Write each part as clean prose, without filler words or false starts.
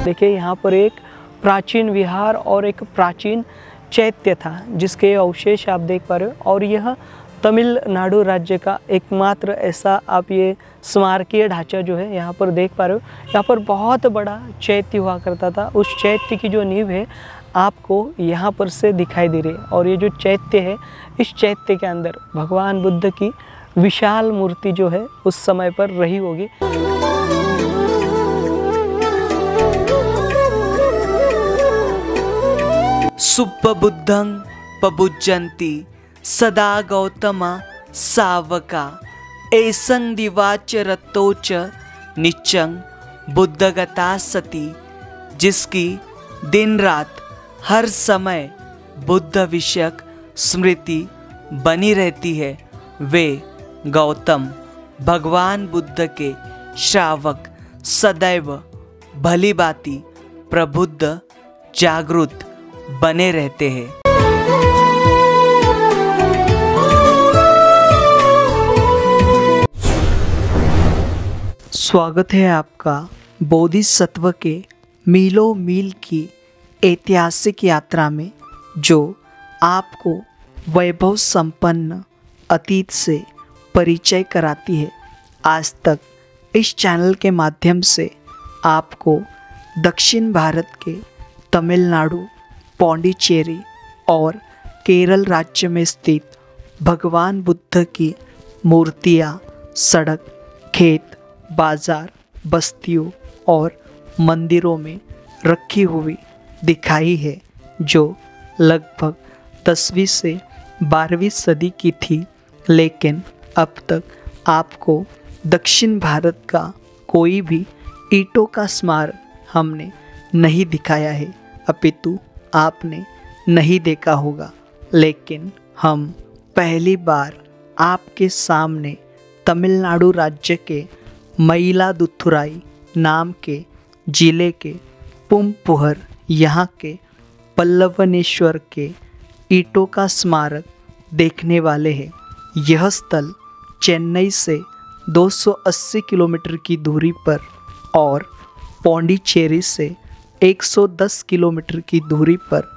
देखिए यहाँ पर एक प्राचीन विहार और एक प्राचीन चैत्य था जिसके अवशेष आप देख पा रहे हो। और यह तमिलनाडु राज्य का एकमात्र ऐसा आप ये स्मारकीय ढांचा जो है यहाँ पर देख पा रहे हो। यहाँ पर बहुत बड़ा चैत्य हुआ करता था। उस चैत्य की जो नींव है आपको यहाँ पर से दिखाई दे रही है। और ये जो चैत्य है, इस चैत्य के अंदर भगवान बुद्ध की विशाल मूर्ति जो है उस समय पर रही होगी। सुप्पबुद्धं पबुज्जन्ति सदा गौतमा सावका एसं दिवाचरतोच निच्चं बुद्धगता सती। जिसकी दिन रात हर समय बुद्ध विषयक स्मृति बनी रहती है, वे गौतम भगवान बुद्ध के श्रावक सदैव भली भांति प्रबुद्ध जागृत बने रहते हैं। स्वागत है आपका बोधिसत्व के मीलों मील की ऐतिहासिक यात्रा में, जो आपको वैभव संपन्न अतीत से परिचय कराती है। आज तक इस चैनल के माध्यम से आपको दक्षिण भारत के तमिलनाडु, पौंडीचेरी और केरल राज्य में स्थित भगवान बुद्ध की मूर्तियाँ सड़क, खेत, बाजार, बस्तियों और मंदिरों में रखी हुई दिखाई है, जो लगभग 10वीं से 12वीं सदी की थी। लेकिन अब तक आपको दक्षिण भारत का कोई भी ईंटों का स्मारक हमने नहीं दिखाया है, अपितु आपने नहीं देखा होगा। लेकिन हम पहली बार आपके सामने तमिलनाडु राज्य के मयिलादुथुराई नाम के जिले के पुमपुहर यहाँ के पल्लवनेश्वर के ईंटों का स्मारक देखने वाले हैं। यह स्थल चेन्नई से 280 किलोमीटर की दूरी पर और पौंडीचेरी से 110 किलोमीटर की दूरी पर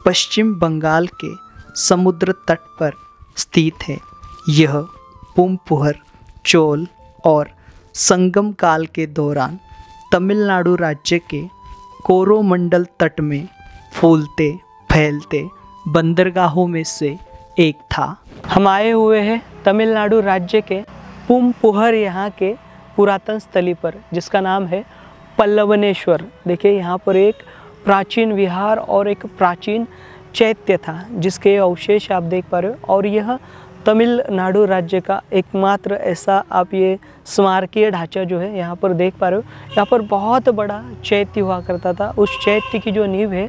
पश्चिम बंगाल के समुद्र तट पर स्थित है। यह पुमपुहर चोल और संगम काल के दौरान तमिलनाडु राज्य के कोरोमंडल तट में फूलते फैलते बंदरगाहों में से एक था। हम आए हुए हैं तमिलनाडु राज्य के पुमपुहर यहाँ के पुरातन स्थली पर, जिसका नाम है पल्लवनेश्वर। देखिए यहाँ पर एक प्राचीन विहार और एक प्राचीन चैत्य था जिसके अवशेष आप देख पा रहे हो। और यह तमिलनाडु राज्य का एकमात्र ऐसा आप ये स्मारकीय ढांचा जो है यहाँ पर देख पा रहे हो। यहाँ पर बहुत बड़ा चैत्य हुआ करता था। उस चैत्य की जो नींव है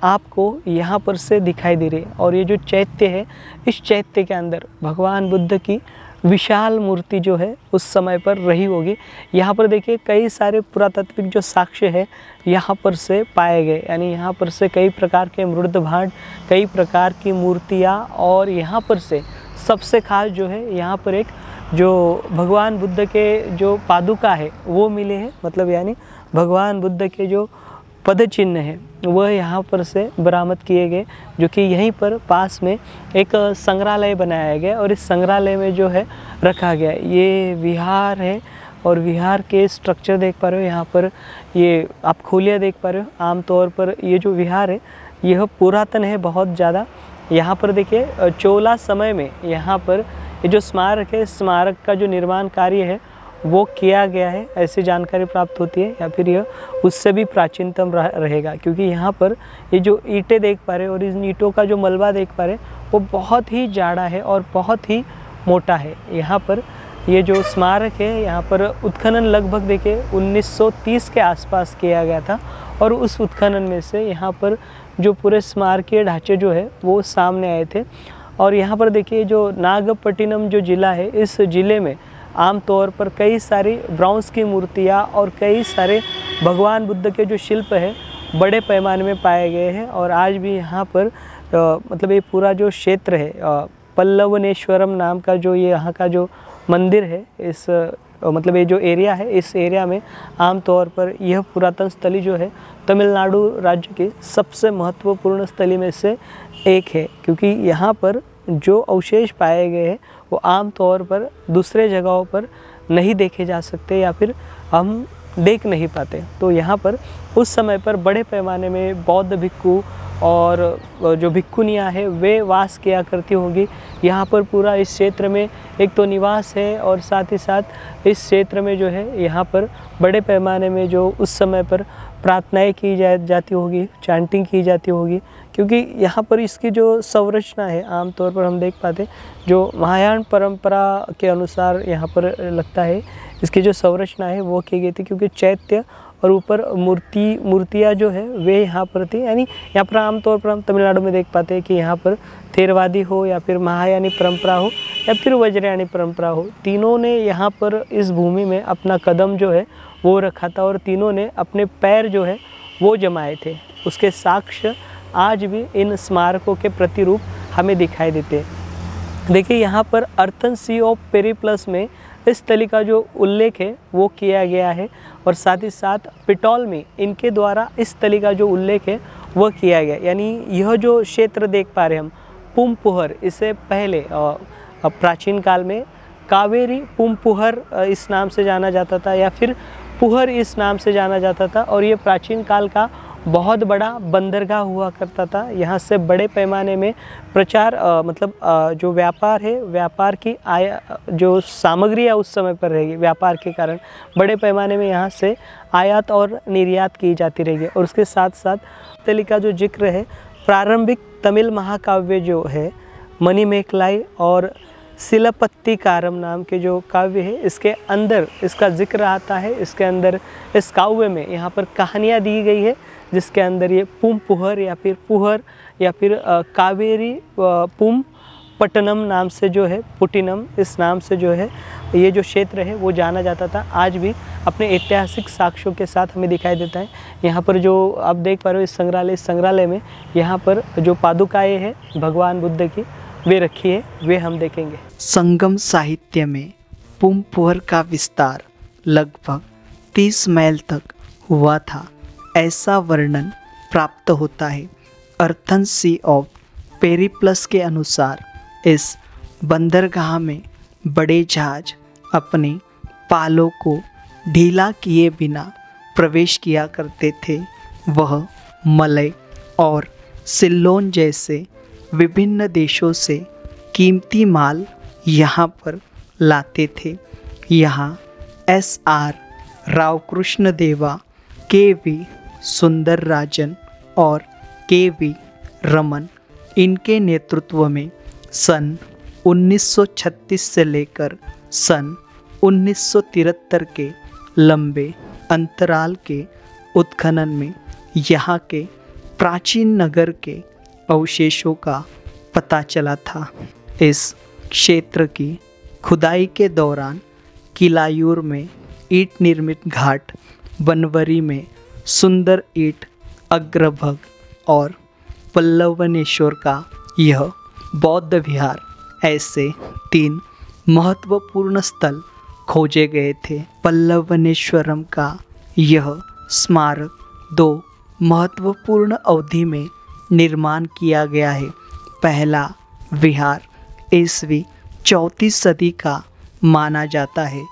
आपको यहाँ पर से दिखाई दे रही है। और ये जो चैत्य है, इस चैत्य के अंदर भगवान बुद्ध की विशाल मूर्ति जो है उस समय पर रही होगी। यहाँ पर देखिए कई सारे पुरातात्विक जो साक्ष्य है यहाँ पर से पाए गए, यानी यहाँ पर से कई प्रकार के मृद भांड, कई प्रकार की मूर्तियाँ। और यहाँ पर से सबसे खास जो है यहाँ पर एक जो भगवान बुद्ध के जो पादुका है वो मिले हैं, मतलब यानी भगवान बुद्ध के जो पद चिन्ह है वह यहाँ पर से बरामद किए गए, जो कि यहीं पर पास में एक संग्रहालय बनाया गया और इस संग्रहालय में जो है रखा गया। ये विहार है और विहार के स्ट्रक्चर देख पा रहे हो। यहाँ पर ये आप खोलिया देख पा रहे हो। आमतौर पर ये जो विहार है यह पुरातन है बहुत ज़्यादा। यहाँ पर देखिए चोला समय में यहाँ पर ये जो स्मारक है, स्मारक का जो निर्माण कार्य है वो किया गया है, ऐसी जानकारी प्राप्त होती है। या फिर यह उससे भी प्राचीनतम रहेगा, क्योंकि यहाँ पर ये जो ईंटें देख पा रहे हैं और इन ईंटों का जो मलबा देख पा रहे हैं वो बहुत ही जाड़ा है और बहुत ही मोटा है। यहाँ पर ये जो स्मारक है यहाँ पर उत्खनन लगभग देखिए 1930 के आसपास किया गया था। और उस उत्खनन में से यहाँ पर जो पूरे स्मारकीय ढांचे जो है वो सामने आए थे। और यहाँ पर देखिए जो नागपट्टिनम जो ज़िला है, इस ज़िले में आमतौर पर कई सारी ब्रॉन्ज की मूर्तियाँ और कई सारे भगवान बुद्ध के जो शिल्प है बड़े पैमाने में पाए गए हैं। और आज भी यहाँ पर मतलब ये पूरा जो क्षेत्र है पल्लवनेश्वरम नाम का जो ये यहाँ का जो मंदिर है, इस मतलब ये जो एरिया है, इस एरिया में आमतौर पर यह पुरातन स्थली जो है तमिलनाडु राज्य की सबसे महत्वपूर्ण स्थली में से एक है, क्योंकि यहाँ पर जो अवशेष पाए गए हैं वो आमतौर पर दूसरे जगहों पर नहीं देखे जा सकते या फिर हम देख नहीं पाते। तो यहाँ पर उस समय पर बड़े पैमाने में बौद्ध भिक्खु और जो भिक्खुनियाँ हैं वे वास किया करती होंगी। यहाँ पर पूरा इस क्षेत्र में एक तो निवास है और साथ ही साथ इस क्षेत्र में जो है यहाँ पर बड़े पैमाने में जो उस समय पर प्रार्थनाएं की जाती होगी, चैंटिंग की जाती होगी, क्योंकि यहाँ पर इसकी जो संरचना है आमतौर पर हम देख पाते जो महायान परंपरा के अनुसार यहाँ पर लगता है इसकी जो संरचना है वो की गई थी, क्योंकि चैत्य और ऊपर मूर्तियाँ जो है वे यहाँ पर थी। यानी यहाँ पर आमतौर पर हम तमिलनाडु में देख पाते हैं कि यहाँ पर थेरवादी हो या फिर महायानी परंपरा हो या फिर वज्रयानी परंपरा हो, तीनों ने यहाँ पर इस भूमि में अपना कदम जो है वो रखा था और तीनों ने अपने पैर जो है वो जमाए थे। उसके साक्ष्य आज भी इन स्मारकों के प्रतिरूप हमें दिखाई देते हैं। देखिए यहाँ पर अर्थन सी ऑफ पेरिप्लस में इस स्थली का जो उल्लेख है वो किया गया है और साथ ही साथ पिटौल में इनके द्वारा इस स्थली का जो उल्लेख है वह किया गया। यानी यह जो क्षेत्र देख पा रहे हम पुमपुहर, इसे पहले प्राचीन काल में कावेरी पुमपुहर इस नाम से जाना जाता था या फिर पुहर इस नाम से जाना जाता था और ये प्राचीन काल का बहुत बड़ा बंदरगाह हुआ करता था। यहाँ से बड़े पैमाने में प्रचार जो व्यापार है, व्यापार की जो सामग्रियाँ उस समय पर रहेगी, व्यापार के कारण बड़े पैमाने में यहाँ से आयात और निर्यात की जाती रहेगी। और उसके साथ साथ स्थली का जो जिक्र है, प्रारंभिक तमिल महाकाव्य जो है मणिमेखलाई और सिलपत्तिकारम नाम के जो काव्य है इसके अंदर इसका जिक्र आता है। इसके अंदर इस काव्य में यहाँ पर कहानियाँ दी गई है जिसके अंदर ये पुमपुहर या फिर पुहर या फिर कावेरी पुम पट्टनम नाम से जो है, पुटिनम इस नाम से जो है ये जो क्षेत्र है वो जाना जाता था। आज भी अपने ऐतिहासिक साक्ष्यों के साथ हमें दिखाई देता है। यहाँ पर जो आप देख पा रहे हो इस संग्रहालय में यहाँ पर जो पादुकाएँ हैं भगवान बुद्ध की वे रखी है, वे हम देखेंगे। संगम साहित्य में पुमपुहर का विस्तार लगभग 30 माइल तक हुआ था, ऐसा वर्णन प्राप्त होता है। अर्थन सी ऑफ पेरिप्लस के अनुसार इस बंदरगाह में बड़े जहाज अपने पालों को ढीला किए बिना प्रवेश किया करते थे। वह मलय और सिलोन जैसे विभिन्न देशों से कीमती माल यहाँ पर लाते थे। यहाँ S.R. रावकृष्ण देवा, K.V. सुंदरराजन और K.V. रमन इनके नेतृत्व में सन 1936 से लेकर सन 1973 के लंबे अंतराल के उत्खनन में यहाँ के प्राचीन नगर के अवशेषों का पता चला था। इस क्षेत्र की खुदाई के दौरान किलायूर में ईंट निर्मित घाट, बनवरी में सुंदर ईंट अग्रभग और पल्लवनेश्वर का यह बौद्ध विहार, ऐसे 3 महत्वपूर्ण स्थल खोजे गए थे। पल्लवनेश्वरम का यह स्मारक 2 महत्वपूर्ण अवधि में निर्माण किया गया है। पहला विहार ईस्वी 4वीं सदी का माना जाता है।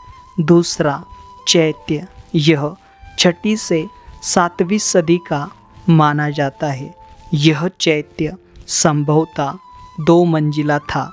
दूसरा चैत्य, यह 6वीं से 7वीं सदी का माना जाता है। यह चैत्य संभवतः 2 मंजिला था।